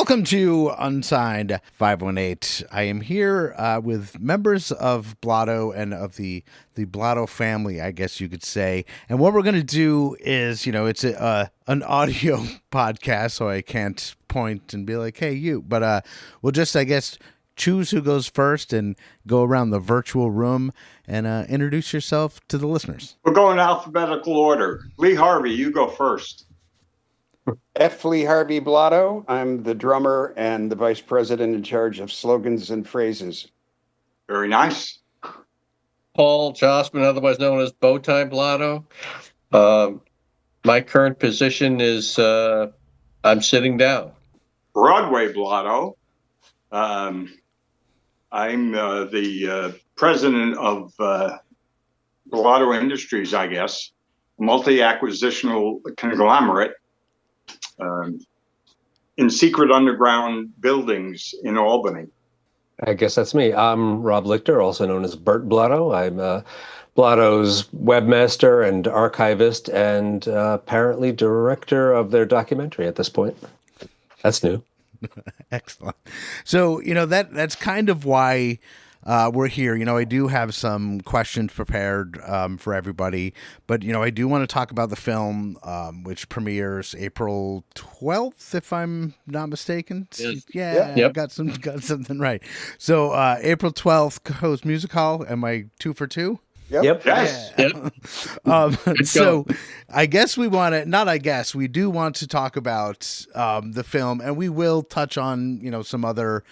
Welcome to Unsigned 518. I am here with members of Blotto and of the Blotto family, I guess you could say. And what we're going to do is, it's an audio podcast, so I can't point and be like, hey, you. But we'll just, I guess, choose who goes first and go around the virtual room and introduce yourself to the listeners. We're going alphabetical order. Lee Harvey, you go first. F. Lee Harvey Blotto. I'm the drummer and the vice president in charge of slogans and phrases. Very nice. Paul Jossman, otherwise known as Bowtie Blotto. My current position is I'm sitting down. Broadway Blotto. I'm the president of Blotto Industries, I guess, multi-acquisitional conglomerate. In secret underground buildings in Albany. I guess that's me. I'm Rob Licther, also known as Bert Blotto. I'm Blotto's webmaster and archivist and apparently director of their documentary at this point. That's new. Excellent. So, that's kind of why we're here. I do have some questions prepared for everybody, but, I do want to talk about the film, which premieres April 12th, if I'm not mistaken. Yes. Yeah, Yep. got something right. So April 12th, Coast Music Hall. Am I 2 for 2? Yep. Yes. Yep. So I guess we do want to talk about the film, and we will touch on, some other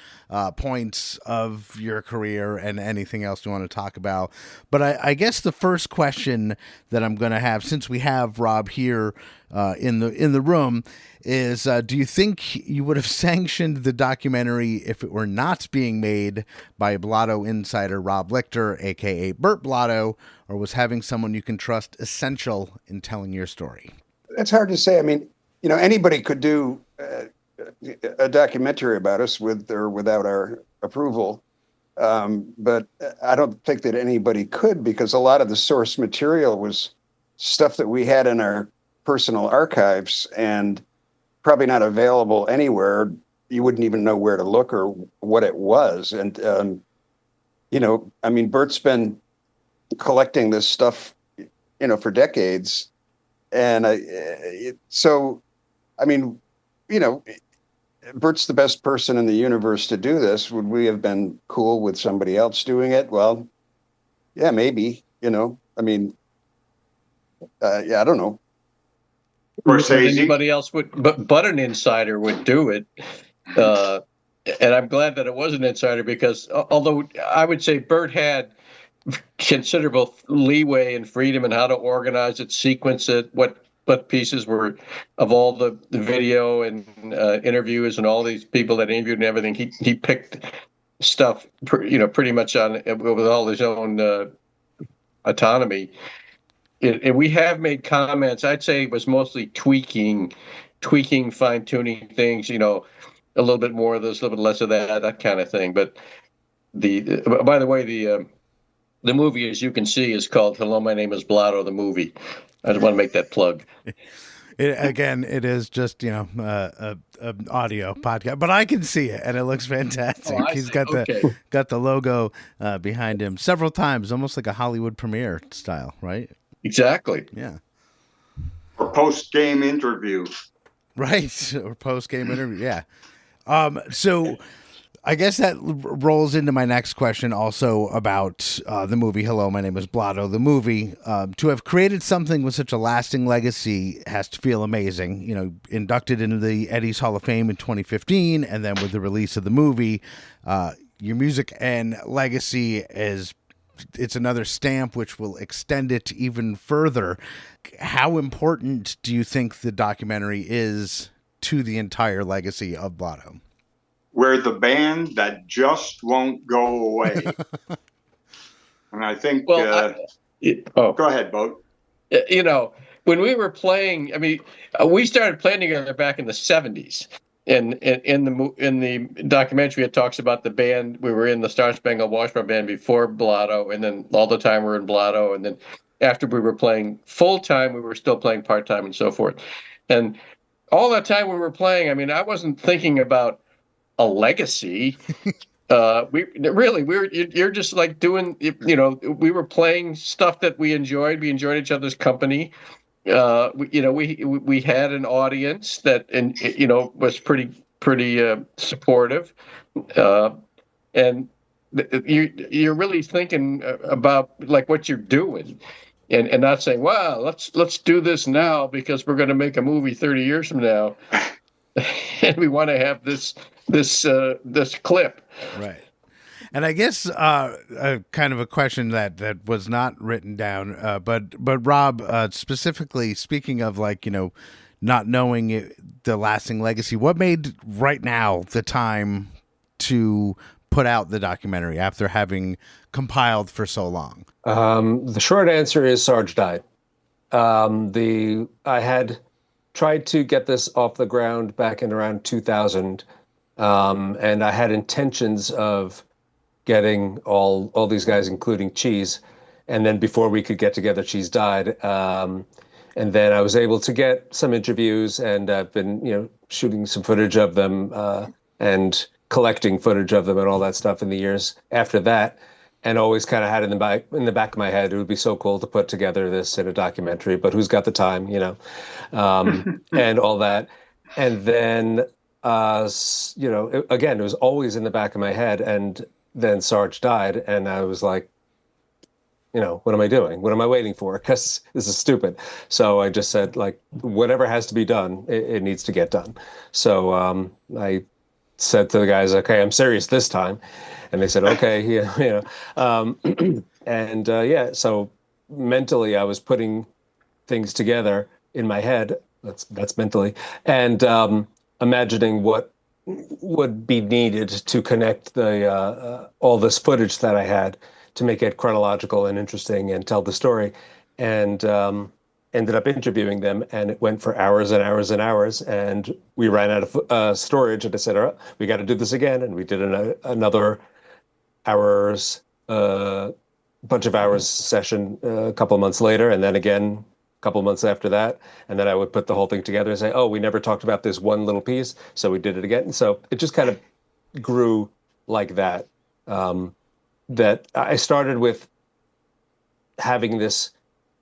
points of your career and anything else we want to talk about. But I guess the first question that I'm going to have, since we have Rob here in the room, is do you think you would have sanctioned the documentary if it were not being made by Blotto insider Rob Licther, a.k.a. Bert Blotto, or was having someone you can trust essential in telling your story? It's hard to say. I mean, anybody could do a documentary about us with or without our approval. But I don't think that anybody could, because a lot of the source material was stuff that we had in our personal archives and probably not available anywhere. You wouldn't even know where to look or what it was. And, Bert's been collecting this stuff, for decades. And Bert's the best person in the universe to do this. Would we have been cool with somebody else doing it? Well, yeah, maybe, I don't know. Anybody else would, but an insider would do it. And I'm glad that it was an insider, because although I would say Bert had considerable leeway and freedom in how to organize it, sequence it, what pieces were of all the video and interviews and all these people that interviewed and everything. He picked stuff, pretty much on with all his own autonomy. We have made comments. I'd say it was mostly tweaking, fine-tuning things, a little bit more of this, a little bit less of that kind of thing. But by the way, the movie, as you can see, is called Hello, My Name is Blotto, the movie. I just want to make that plug. It is just, an audio podcast, but I can see it and it looks fantastic. He's got the logo behind him several times, almost like a Hollywood premiere style, right? Exactly. Yeah. Or post-game interview. Right. Or post-game interview. Yeah. So I guess that rolls into my next question also about the movie Hello, My Name is Blotto, the movie. To have created something with such a lasting legacy has to feel amazing. Inducted into the Eddie's Hall of Fame in 2015, and then with the release of the movie, your music and legacy it's another stamp which will extend it even further. How important do you think the documentary is to the entire legacy of Blotto? We're the band that just won't go away. And I think... go ahead, Boat. When we were playing, we started playing together back in the 70s. And in the documentary, it talks about the band. We were in the Star Spangled Washburn Band before Blotto, and then all the time we were in Blotto. And then after we were playing full-time, we were still playing part-time and so forth. And all that time we were playing, I wasn't thinking about a legacy. You're just like doing, we were playing stuff that we enjoyed. We enjoyed each other's company. We had an audience that, and was pretty supportive. And you're really thinking about like what you're doing, and not saying, "Wow, let's do this now because we're going to make a movie 30 years from now, and we want to have this clip." Right. And I guess kind of a question that was not written down, but Rob, specifically speaking of like not knowing the lasting legacy, what made right now the time to put out the documentary after having compiled for so long? The short answer is Sarge died. I had tried to get this off the ground back in around 2000, and I had intentions of getting all these guys, including Cheese, and then before we could get together, Cheese died. And then I was able to get some interviews, and I've been shooting some footage of them and collecting footage of them and all that stuff in the years after that, and always kind of had in the back of my head, it would be so cool to put together this in a documentary, but who's got the time, and all that. And then, again, it was always in the back of my head. And then Sarge died, and I was like, what am I doing? What am I waiting for? Because this is stupid. So I just said, like, whatever has to be done, it needs to get done. So I said to the guys, okay, I'm serious this time. And they said, okay, so mentally I was putting things together in my head. That's mentally. And imagining what would be needed to connect the all this footage that I had to make it chronological and interesting and tell the story. And ended up interviewing them, and it went for hours and hours and hours, and we ran out of storage, and I said, all right, we got to do this again. And we did another hours, bunch of hours session a couple of months later, and then again a couple of months after that. And then I would put the whole thing together and say, oh, we never talked about this one little piece, so we did it again. And so it just kind of grew like that. That I started with having this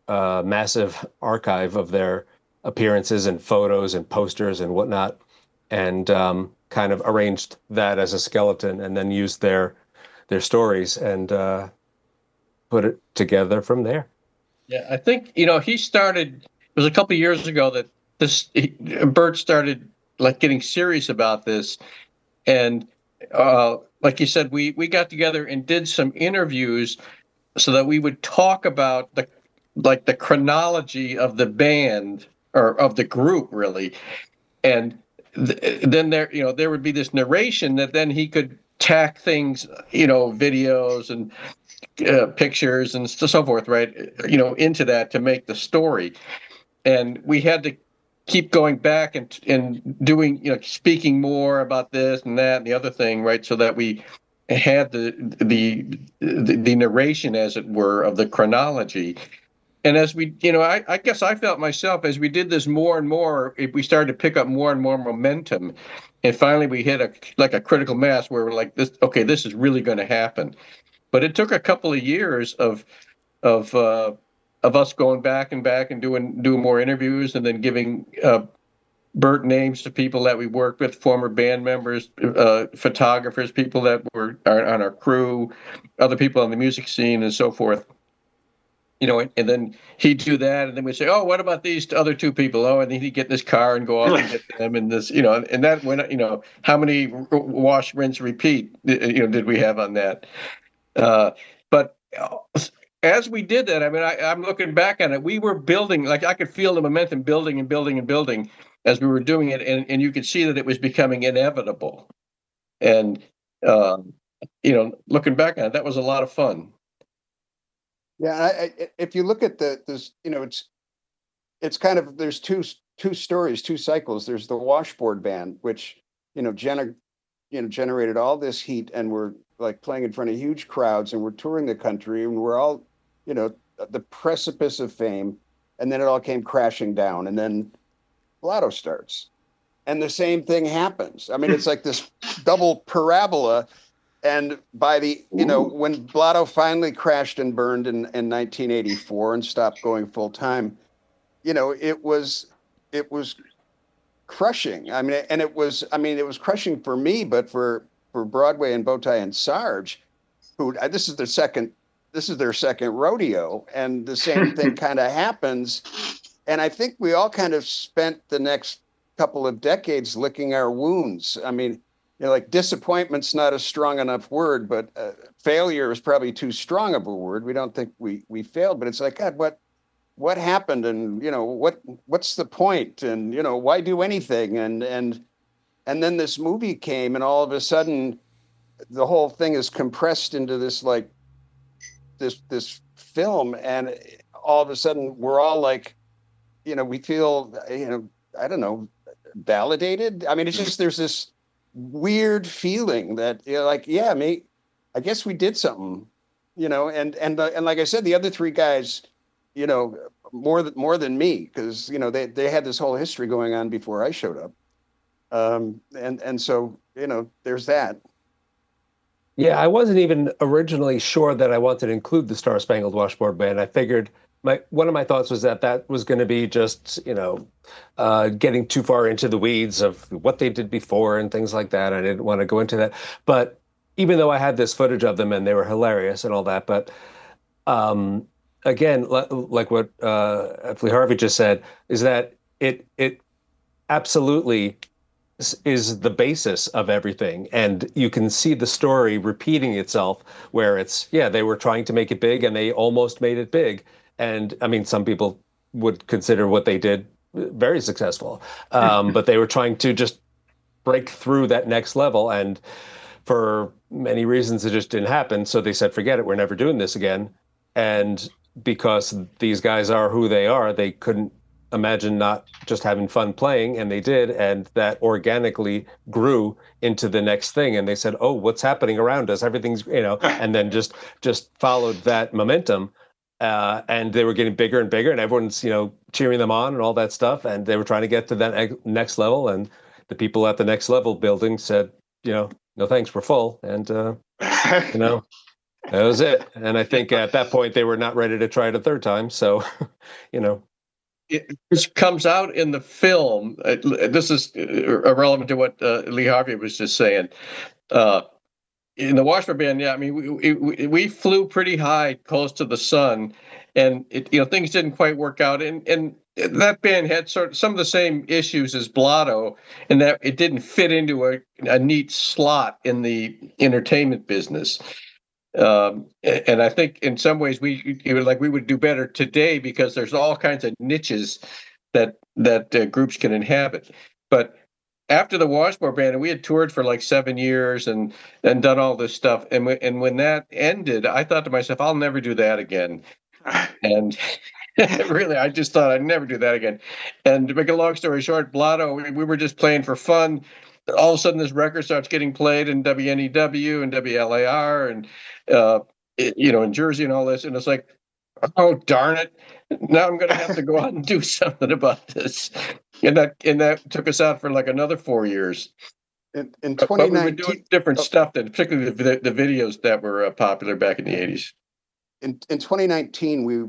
massive archive of their appearances and photos and posters and whatnot, and kind of arranged that as a skeleton, and then used their stories and put it together from there. Yeah, I think he started. It was a couple of years ago that Bert started like getting serious about this, and like you said, we got together and did some interviews so that we would talk about the chronology of the band or of the group, really. And then there would be this narration that then he could tack things, videos and pictures and so forth, right? Into that to make the story. And we had to keep going back and doing, speaking more about this and that and the other thing, right? So that we had the narration, as it were, of the chronology. And as we, I guess I felt myself as we did this more and more, we started to pick up more and more momentum. And finally we hit a critical mass where we're like, this is really going to happen. But it took a couple of years of us going back and doing more interviews, and then giving Bert names to people that we worked with, former band members, photographers, people that were on our crew, other people on the music scene and so forth. And then he'd do that, and then we'd say, oh, what about these other two people? Oh, and then he'd get in his car and go off and get them, and this, and that went, how many wash, rinse, repeat, did we have on that? But as we did that, I mean, I'm looking back on it, we were building, like I could feel the momentum building and building and building as we were doing it, and you could see that it was becoming inevitable. And, looking back on it, that was a lot of fun. Yeah, if you look at this, it's kind of, there's two stories, two cycles. There's the Washboard Band, which generated all this heat, and we're like playing in front of huge crowds, and we're touring the country, and we're all, at the precipice of fame, and then it all came crashing down, and then Blotto starts, and the same thing happens. I mean, it's like this double parabola. And by the, when Blotto finally crashed and burned in 1984 and stopped going full time, it was crushing. I mean, and it was crushing for me, but for Broadway and Bowtie and Sarge, who this is their second rodeo, and the same thing kind of happens. And I think we all kind of spent the next couple of decades licking our wounds. I mean, like disappointment's not a strong enough word, but failure is probably too strong of a word. We don't think we failed, but it's like, God, what happened? And, what's the point? And, why do anything? And then this movie came, and all of a sudden the whole thing is compressed into this, like this film. And all of a sudden we're all like, we feel, I don't know, validated. I mean, it's just, there's this weird feeling that like, yeah, mate, I guess we did something, and like I said, the other three guys, more than me, because they had this whole history going on before I showed up, and so there's that. Yeah, I wasn't even originally sure that I wanted to include the Star Spangled Washboard Band. I figured one of my thoughts was that was going to be just, getting too far into the weeds of what they did before and things like that. I didn't want to go into that. But even though I had this footage of them and they were hilarious and all that, but again, like what Lee Harvey just said, is that it absolutely is the basis of everything. And you can see the story repeating itself where it's, they were trying to make it big and they almost made it big. And I mean, some people would consider what they did very successful, but they were trying to just break through that next level. And for many reasons, it just didn't happen. So they said, forget it, we're never doing this again. And because these guys are who they are, they couldn't imagine not just having fun playing, and they did. And that organically grew into the next thing. And they said, oh, what's happening around us? Everything's, and then just followed that momentum. And they were getting bigger and bigger, and everyone's, cheering them on and all that stuff. And they were trying to get to that next level. And the people at the next level building said, no thanks, we're full. And, that was it. And I think at that point they were not ready to try it a third time. So, It comes out in the film. This is irrelevant to what Lee Harvey was just saying. In the Washboard Band, I mean, we flew pretty high, close to the sun, and things didn't quite work out. And that band had some of the same issues as Blotto, in that it didn't fit into a neat slot in the entertainment business. And I think in some ways we would do better today because there's all kinds of niches that groups can inhabit. But after the Washboard Band, and we had toured for like 7 years and done all this stuff. And when that ended, I thought to myself, I'll never do that again. And really, I just thought I'd never do that again. And to make a long story short, Blotto, we were just playing for fun. All of a sudden, this record starts getting played in WNEW and WLAR and, in Jersey and all this. And it's like, oh, darn it. Now I'm going to have to go out and do something about this. And that took us out for like another 4 years. In 2019, we were doing different stuff, particularly the videos that were popular back in the 80s. In 2019, we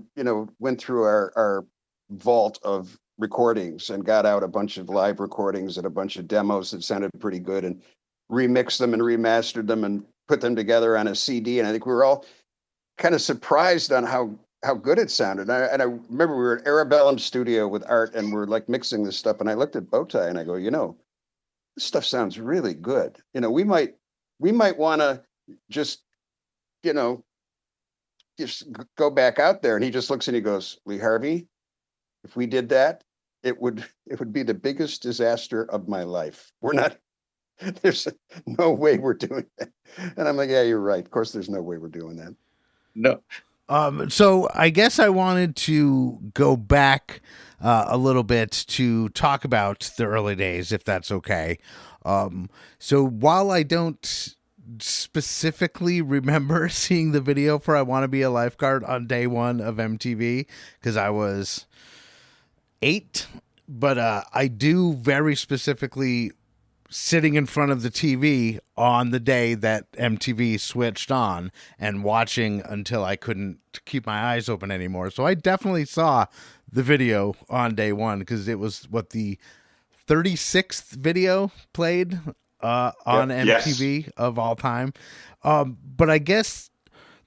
went through our vault of recordings and got out a bunch of live recordings and a bunch of demos that sounded pretty good, and remixed them and remastered them and put them together on a CD. And I think we were all kind of surprised on how good it sounded. And I remember we were at Arabellum Studio with Art, and we're like mixing this stuff. And I looked at Bowtie and I go, this stuff sounds really good. We might want to just go back out there. And he just looks and he goes, Lee Harvey, if we did that, it would be the biggest disaster of my life. There's no way we're doing that. And I'm like, yeah, you're right. Of course, there's no way we're doing that. No. So I guess I wanted to go back a little bit to talk about the early days, if that's okay. So while I don't specifically remember seeing the video for I Want to Be a Lifeguard on day one of MTV, because I was 8, but I do very specifically sitting in front of the TV on the day that MTV switched on and watching until I couldn't keep my eyes open anymore. So I definitely saw the video on day one because it was the 36th video played on MTV of all time. But I guess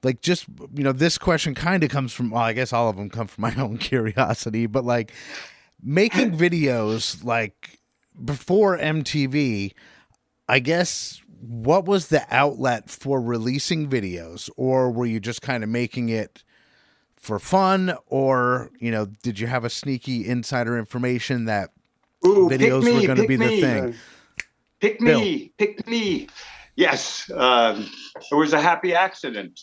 like just, this question kind of comes from, well, I guess all of them come from my own curiosity, but like making videos like before MTV, I guess, what was the outlet for releasing videos? Or were you just kind of making it for fun? Or, did you have a sneaky insider information that videos were going to be the thing? Pick me. Yes. It was a happy accident.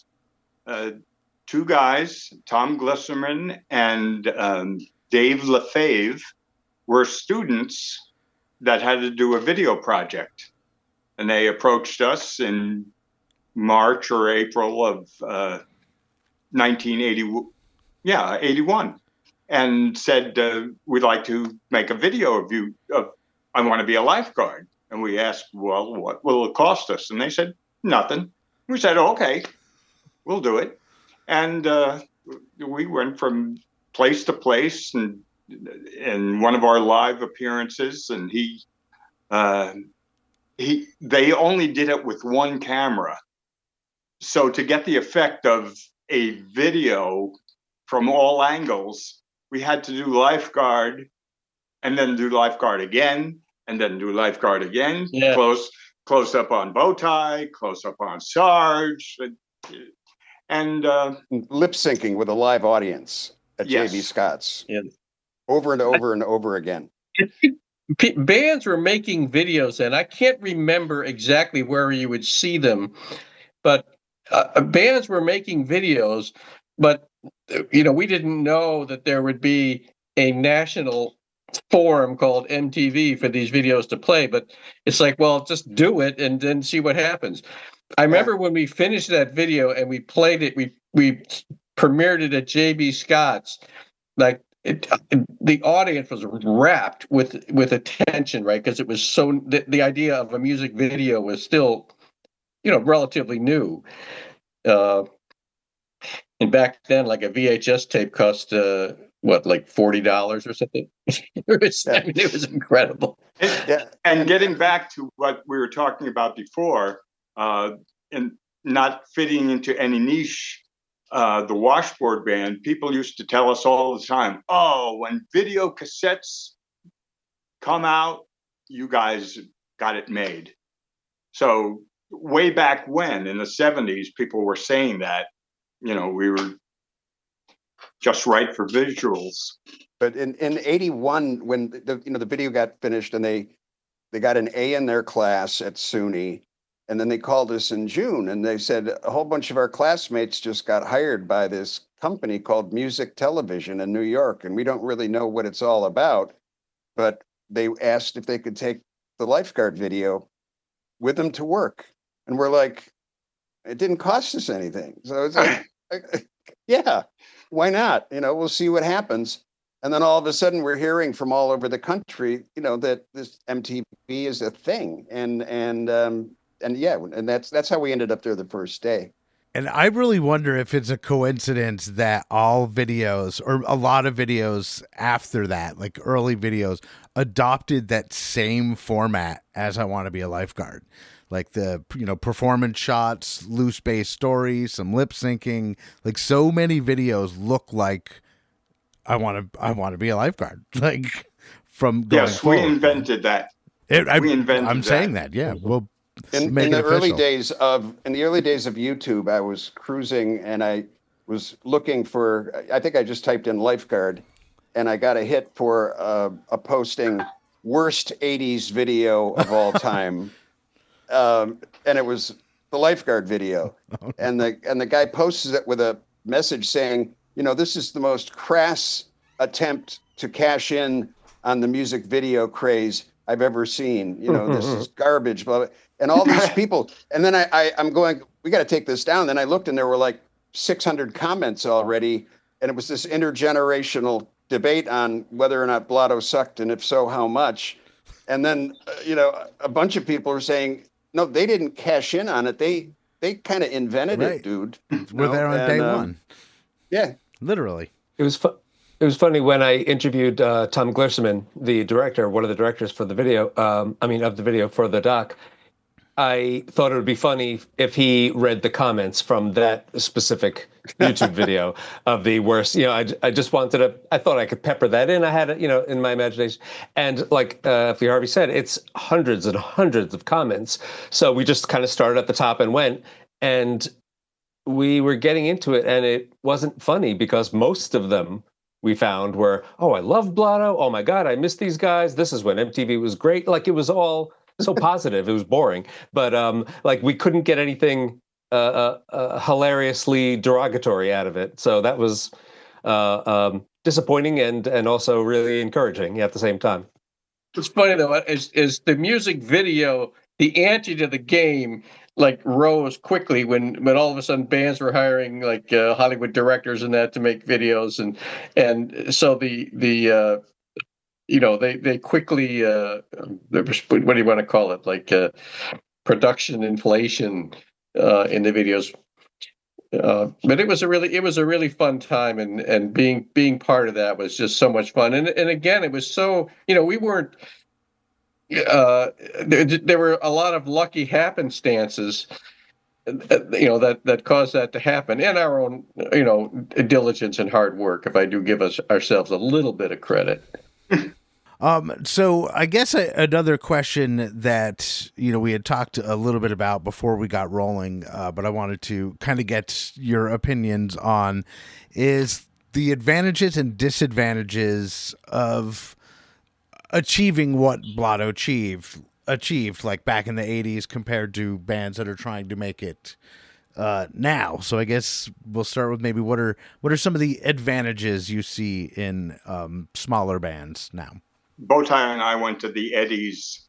Two guys, Tom Glisserman and Dave Lefebvre, were students that had to do a video project. And they approached us in March or April of 81, and said, we'd like to make a video of you. I want to be a lifeguard. And we asked, well, what will it cost us? And they said, nothing. We said, okay, we'll do it. And we went from place to place, and in one of our live appearances, and they only did it with one camera. So to get the effect of a video from all angles, we had to do lifeguard and then do lifeguard again and then do lifeguard again. Yeah. Close up on Bowtie, close up on Sarge, and lip syncing with a live audience at JB Scott's. Yeah. Over and over and over again. Bands were making videos, and I can't remember exactly where you would see them, but bands were making videos, but we didn't know that there would be a national forum called MTV for these videos to play. But it's like, well, just do it and then see what happens. I remember when we finished that video and we played it, we premiered it at JB Scott's, like. The audience was wrapped with attention, right? Because it was so the idea of a music video was still, relatively new. And back then, like a VHS tape cost like $40 or something. It was incredible. And getting back to what we were talking about before, and not fitting into any niche. The Washboard Band, people used to tell us all the time, oh, when video cassettes come out, you guys got it made. So way back when, in the 70s, people were saying that, we were just right for visuals. But in 81, when the video got finished and they got an A in their class at SUNY, and then they called us in June and they said a whole bunch of our classmates just got hired by this company called Music Television in New York. And we don't really know what it's all about, but they asked if they could take the lifeguard video with them to work. And we're like, it didn't cost us anything. So it's like, yeah, why not? We'll see what happens. And then all of a sudden we're hearing from all over the country, that this MTV is a thing. And that's how we ended up there the first day. And I really wonder if it's a coincidence that all videos, or a lot of videos after that, like early videos, adopted that same format as I Want to Be a Lifeguard. Like the, performance shots, loose bass stories, some lip syncing. Like so many videos look like I want to be a lifeguard. Like from going forward. We invented that. I'm saying that. Yeah. Well, in the early days of YouTube, I was cruising and I was looking for, I think I just typed in lifeguard, and I got a hit for a posting worst 80s video of all time. And it was the lifeguard video. And the guy posted it with a message saying, this is the most crass attempt to cash in on the music video craze I've ever seen. This is garbage, blah, blah. And all these people. And then I'm going, we got to take this down. Then I looked and there were like 600 comments already. And it was this intergenerational debate on whether or not Blotto sucked, and if so, how much. And then, a bunch of people are saying, no, they didn't cash in on it. They kind of invented Right. it, dude. We're there on day one. Yeah. Literally. It was funny when I interviewed Tom Glisserman, the director, one of the directors for the video. Of the video for the doc. I thought it would be funny if he read the comments from that specific YouTube video of the worst. I just wanted to. I thought I could pepper that in. I had it, in my imagination. And like Harvey said, it's hundreds and hundreds of comments. So we just kind of started at the top and went, and we were getting into it, and it wasn't funny because most of them we found were, oh, I love Blotto. Oh my God, I miss these guys. This is when MTV was great. Like, it was all so positive. It was boring, but we couldn't get anything hilariously derogatory out of it. So that was disappointing and also really encouraging at the same time. What's funny though is the music video, the ante to the game, rose quickly when all of a sudden bands were hiring Hollywood directors and that to make videos, and so they quickly what do you want to call it, production inflation in the videos. But it was a really fun time, and being part of that was just so much fun. And again, it was so, we weren't, there were a lot of lucky happenstances, that caused that to happen, and our own, diligence and hard work, if I do give ourselves a little bit of credit. So I guess another question that, we had talked a little bit about before we got rolling, but I wanted to kind of get your opinions on, is the advantages and disadvantages of achieving what Blotto achieved like back in the 80s compared to bands that are trying to make it now. So I guess we'll start with maybe what are some of the advantages you see in smaller bands now? Bowtie and I went to the Eddies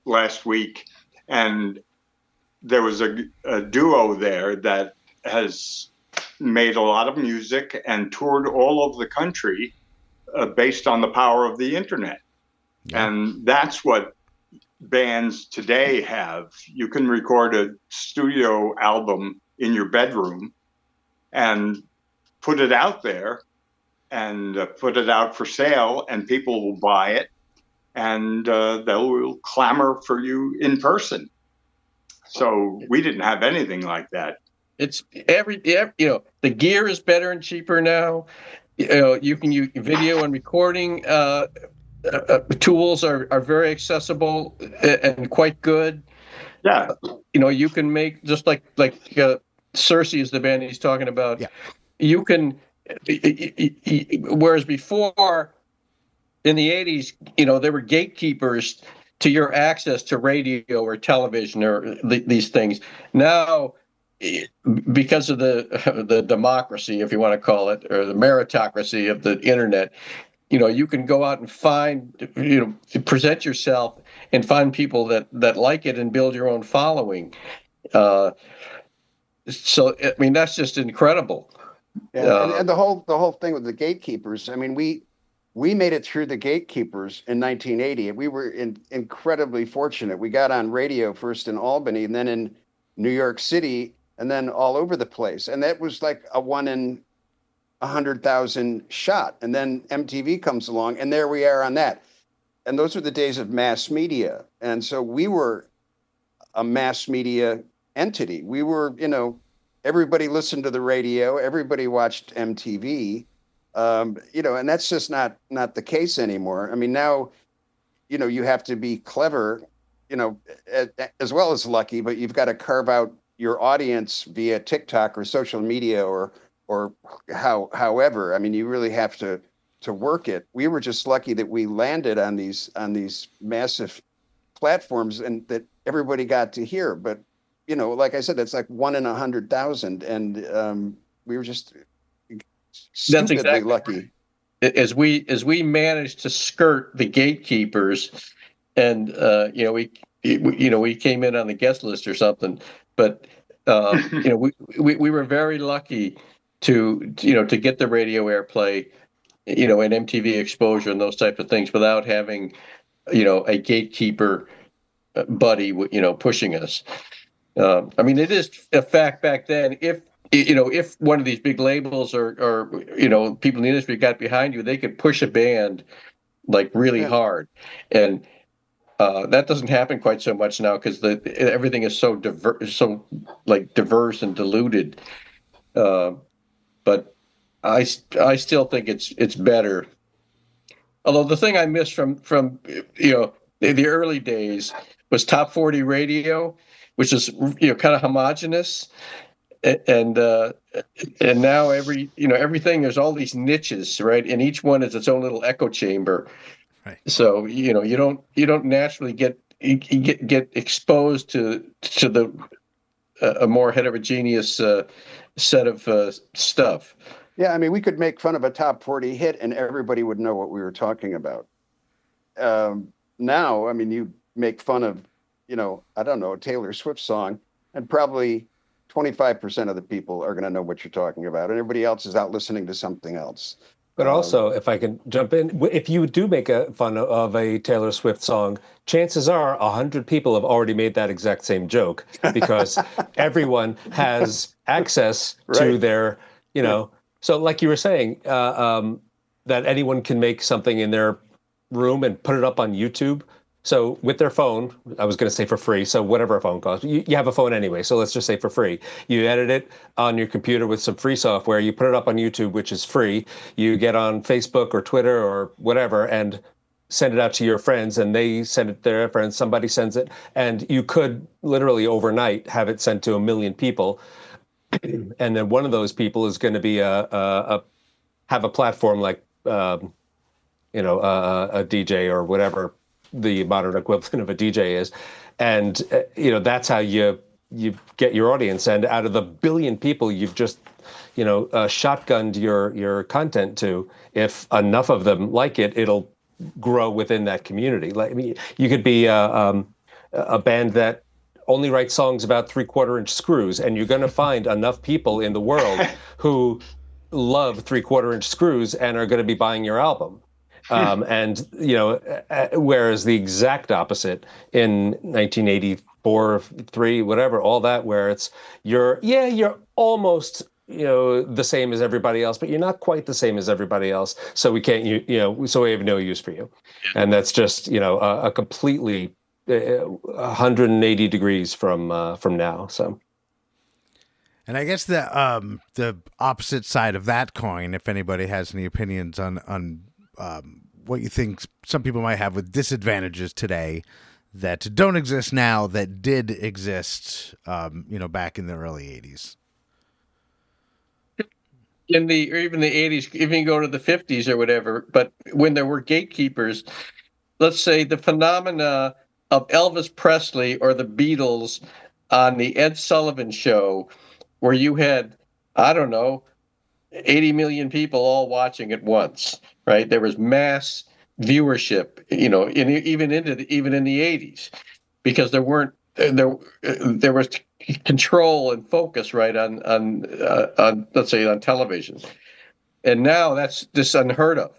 last week, and there was a duo there that has made a lot of music and toured all over the country based on the power of the internet. Yeah. And that's what bands today have. You can record a studio album in your bedroom and put it out there, and put it out for sale, and people will buy it, and they'll clamor for you in person. So we didn't have anything like that. It's the gear is better and cheaper now. You can use video and recording tools are very accessible and quite good. Yeah. You can make, just like Circe is the band he's talking about. Yeah. You can. Whereas before, in the 80s, there were gatekeepers to your access to radio or television or these things. Now, because of the democracy, if you want to call it, or the meritocracy of the internet, you can go out and find, present yourself and find people that like it and build your own following. So, that's just incredible. Yeah, and the whole thing with the gatekeepers. We made it through the gatekeepers in 1980. We were incredibly fortunate. We got on radio first in Albany, and then in New York City, and then all over the place. And that was like a 1 in 100,000 shot. And then MTV comes along, and there we are on that. And those were the days of mass media. And so we were a mass media entity. We were, everybody listened to the radio, everybody watched MTV, and that's just not the case anymore. Now, you have to be clever, as well as lucky, but you've got to carve out your audience via TikTok or social media or however. You really have to work it. We were just lucky that we landed on these massive platforms and that everybody got to hear. But like I said, that's like 1 in 100,000, and we were just stupidly exactly lucky. As we managed to skirt the gatekeepers, and we came in on the guest list or something, but we were very lucky to get the radio airplay and MTV exposure and those types of things without having, a gatekeeper buddy, pushing us. I mean, it is a fact back then. If one of these big labels or people in the industry got behind you, they could push a band like really hard, and that doesn't happen quite so much now because everything is so diverse and diluted. But I still think it's better. Although the thing I miss from the early days was top 40 radio, which is kind of homogenous, and now everything, there's all these niches, right, and each one is its own little echo chamber. Right. So you don't naturally get exposed to a more heterogeneous set of stuff. Yeah, I mean, we could make fun of a top 40 hit and everybody would know what we were talking about. Now, I mean, you make fun of, I don't know, a Taylor Swift song, and probably 25% of the people are going to know what you're talking about, and everybody else is out listening to something else. But also, if I can jump in, if you do make fun of a Taylor Swift song, chances are 100 people have already made that exact same joke because everyone has access to their, So like you were saying, that anyone can make something in their room and put it up on YouTube. So with their phone, I was going to say for free, so whatever a phone costs. You have a phone anyway, so let's just say for free. You edit it on your computer with some free software. You put it up on YouTube, which is free. You get on Facebook or Twitter or whatever and send it out to your friends, and they send it to their friends. Somebody sends it, and you could literally overnight have it sent to 1 million people. And then one of those people is going to be have a platform like a DJ or whatever the modern equivalent of a DJ is, and that's how you get your audience. And out of the 1 billion people you've just shotgunned your content to, if enough of them like it, it'll grow within that community. Like, I mean, you could be a band that only write songs about 3/4-inch screws, and you're going to find enough people in the world who love 3/4-inch screws and are going to be buying your album. Whereas the exact opposite in 1984, 3, whatever, all that, where it's you're almost the same as everybody else, but you're not quite the same as everybody else. So we can't so we have no use for you, and that's just a completely 180 degrees from now. So, and I guess the opposite side of that coin, if anybody has any opinions on what you think some people might have with disadvantages today that don't exist now that did exist, back in the early 80s. Or even the 80s, even you go to the 50s or whatever, but when there were gatekeepers, let's say the phenomena of Elvis Presley or the Beatles on the Ed Sullivan Show, where you had, I don't know, 80 million people all watching at once, right? There was mass viewership, even in the 80s, because there was control and focus, right, on let's say on television, and now that's just unheard of.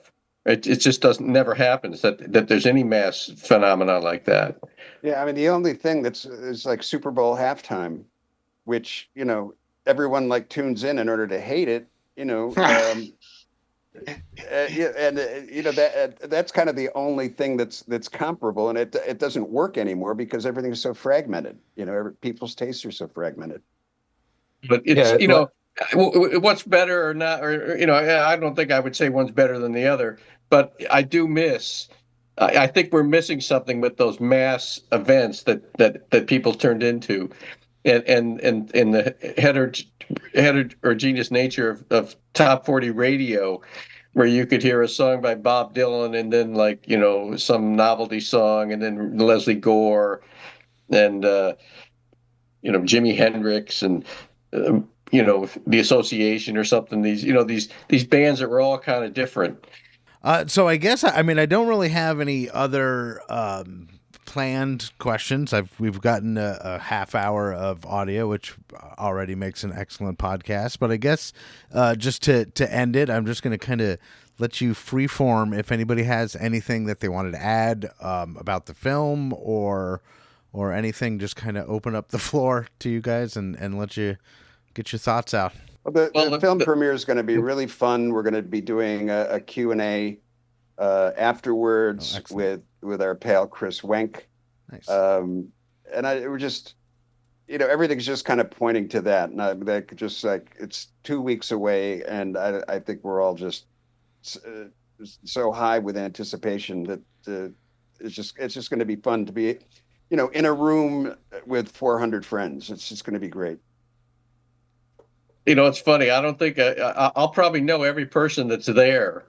It just never happens that there's any mass phenomena like that. Yeah, I mean, the only thing is like Super Bowl halftime, which everyone like tunes in order to hate it. That's kind of the only thing that's comparable, and it doesn't work anymore because everything's so fragmented. People's tastes are so fragmented. But it's what's better or not, or I don't think I would say one's better than the other, but I do miss. I think we're missing something with those mass events that people turned into, and the heterogeneous nature of top 40 radio, where you could hear a song by Bob Dylan and then some novelty song and then Leslie Gore and Jimi Hendrix and the Association or something. These bands that were all kind of different. So I guess I don't really have any other planned questions. We've gotten a half hour of audio, which already makes an excellent podcast. But I guess just to end it, I'm just going to kind of let you freeform if anybody has anything that they wanted to add about the film or anything. Just kind of open up the floor to you guys and let you get your thoughts out. Well, the film premiere is going to be really fun. We're going to be doing a Q&A afterwards with our pal Chris Wenk. Nice. We're just, everything's just kind of pointing to that. And it's 2 weeks away, and I think we're all just so high with anticipation that it's just going to be fun to be, in a room with 400 friends. It's just going to be great. It's funny. I don't think I'll probably know every person that's there.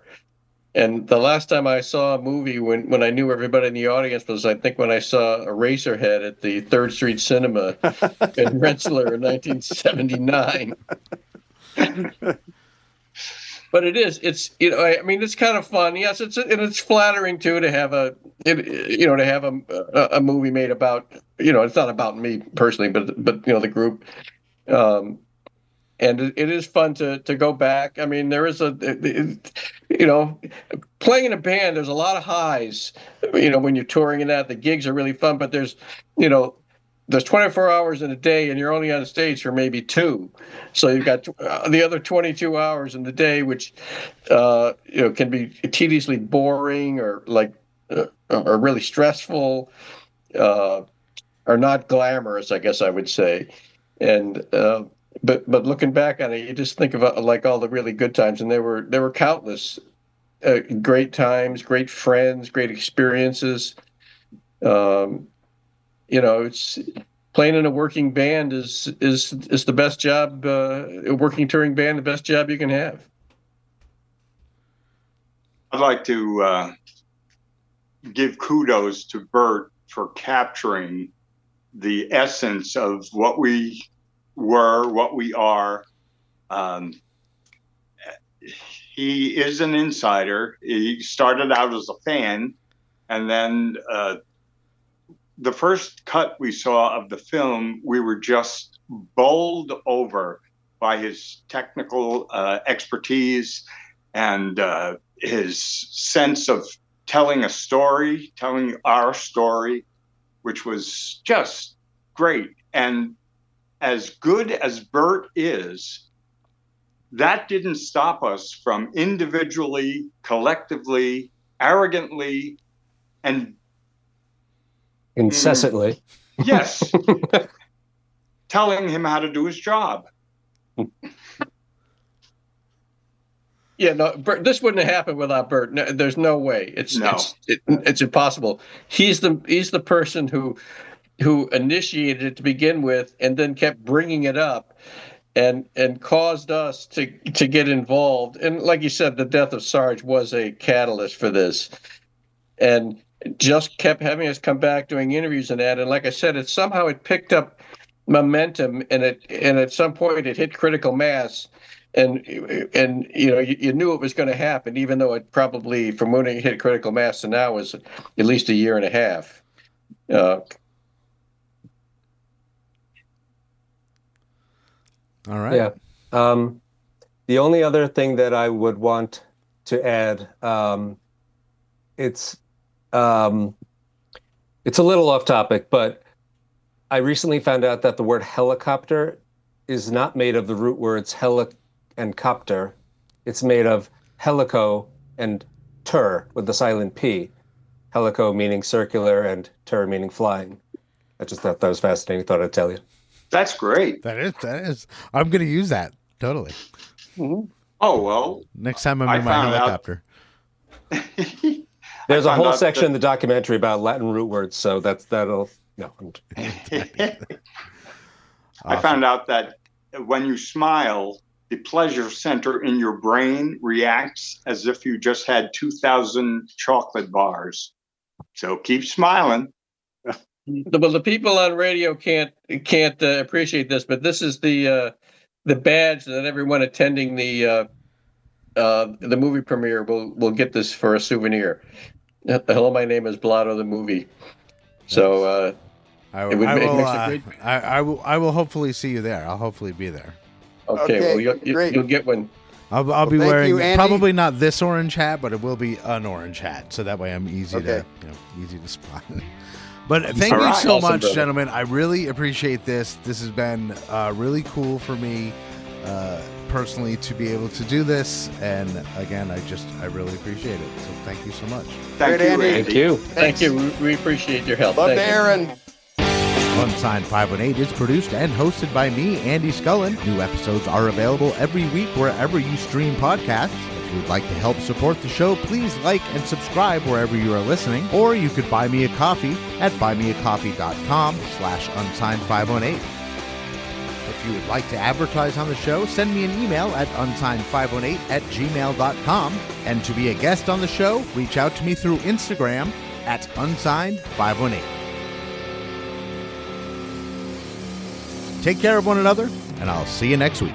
And the last time I saw a movie when I knew everybody in the audience was, I think, when I saw Eraserhead at the 3rd Street Cinema in Rensselaer in 1979. But it's kind of fun. Yes, it's flattering too to have a movie made about, it's not about me personally, but the group. And it is fun to go back. I mean, there is playing in a band, there's a lot of highs, when you're touring and that. The gigs are really fun, but there's 24 hours in a day and you're only on stage for maybe 2. So you've got the other 22 hours in the day, which, can be tediously boring or or really stressful, or not glamorous, I guess I would say. And, But looking back on it, you just think of all the really good times, and there were countless great times, great friends, great experiences. It's playing in a working band is the best job. A working touring band, the best job you can have. I'd like to give kudos to Bert for capturing the essence of what we were, what we are. He is an insider. He started out as a fan, and then the first cut we saw of the film, we were just bowled over by his technical expertise and his sense of telling our story, which was just great. And as good as Bert is, that didn't stop us from individually, collectively, arrogantly, and incessantly, yes, telling him how to do his job. Yeah, no, Bert, this wouldn't have happened without Bert. No, there's no way. It's impossible. He's the person who initiated it to begin with, and then kept bringing it up, and caused us to get involved. And like you said, the death of Sarge was a catalyst for this, and just kept having us come back doing interviews and that. And like I said, it picked up momentum, and at some point it hit critical mass, and you knew it was going to happen, even though it probably, from when it hit critical mass to now, was at least a year and a half. All right. Yeah. The only other thing that I would want to add, it's a little off topic, but I recently found out that the word helicopter is not made of the root words heli and copter. It's made of helico and ter with the silent P. Helico meaning circular and ter meaning flying. I just thought that was fascinating. Thought I'd tell you. That's great. That is. I'm going to use that. Totally. Mm-hmm. Oh, well. Next time I'm in my helicopter. There's a whole section in the documentary about Latin root words, so that'll... No. I found out that when you smile, the pleasure center in your brain reacts as if you just had 2,000 chocolate bars. So keep smiling. Well, the people on radio can't appreciate this, but this is the badge that everyone attending the movie premiere will get this for a souvenir. Hello, my name is Blotto the movie. So I will hopefully see you there. I'll hopefully be there. Okay, well you'll get one. I'll be thank wearing you, Andy. probably not this orange hat, but it will be an orange hat, so that way I'm easy Okay. easy to spot. But thank All you right. so Awesome, much, brother. gentlemen. I really appreciate this. This has been really cool for me personally to be able to do this, and again, I really appreciate it. So thank you so much. Thank Great, you, Andy. Andy. Thank you. Thank you. We appreciate your help. Love Thank you. Aaron. Unsigned 518 is produced and hosted by me, Andy Scullin. New episodes are available every week wherever you stream podcasts. If you'd like to help support the show, please like and subscribe wherever you are listening, or you could buy me a coffee at buymeacoffee.com/unsigned518. If you would like to advertise on the show, send me an email at unsigned518@gmail.com. And to be a guest on the show, reach out to me through Instagram at unsigned518. Take care of one another, and I'll see you next week.